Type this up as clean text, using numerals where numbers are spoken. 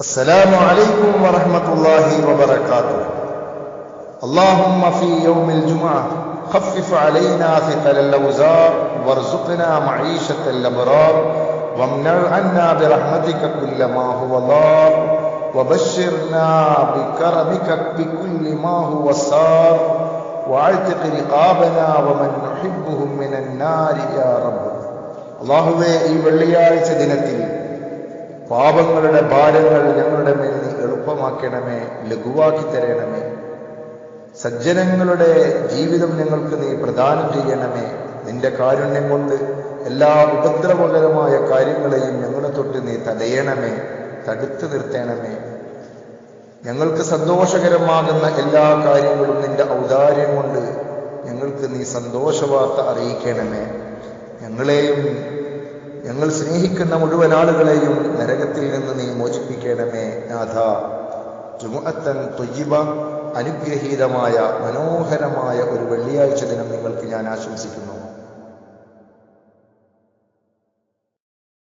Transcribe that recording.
السلام عليكم ورحمة الله وبركاته. اللهم في يوم الجمعة خفف علينا ثقل الأوزار وارزقنا معيشة الأبرار وامنع عنا برحمتك كل ما هو ضار وبشرنا بكرمك بكل ما هو سار واعتق رقابنا ومن نحبهم من النار يا رب. അല്ലാഹുവേ, ഈ വെള്ളിയാഴ്ച ദിനത്തിൽ പാപങ്ങളുടെ ഭാരങ്ങൾ ഞങ്ങളുടെ മേൽ നീ എളുപ്പമാക്കണമേ, ലഘുവാക്കി തരണമേ. സജ്ജനങ്ങളുടെ ജീവിതം ഞങ്ങൾക്ക് നീ പ്രദാനം ചെയ്യണമേ. നിന്റെ കാരുണ്യം കൊണ്ട് എല്ലാ ഉപദ്രവകരമായ കാര്യങ്ങളെയും ഞങ്ങളെ തൊട്ട് നീ തടയണമേ, തടുത്തു നിർത്തണമേ. ഞങ്ങൾക്ക് സന്തോഷകരമാകുന്ന എല്ലാ കാര്യങ്ങളും നിന്റെ ഔദാര്യം കൊണ്ട് ഞങ്ങൾക്ക് നീ സന്തോഷവാർത്ത അറിയിക്കണമേ. ഞങ്ങളെയും ഞങ്ങൾ സ്നേഹിക്കുന്ന മുഴുവൻ ആളുകളെയും നരകത്തിൽ നിന്ന് നീ മോചിപ്പിക്കണമേ നാഥ. ജുമുഅത്തൻ ത്വയ്യിബ, അനുഗ്രഹീതമായ മനോഹരമായ ഒരു വെള്ളിയാഴ്ച ദിനം നിങ്ങൾക്ക് ഞാൻ ആശംസിക്കുന്നു.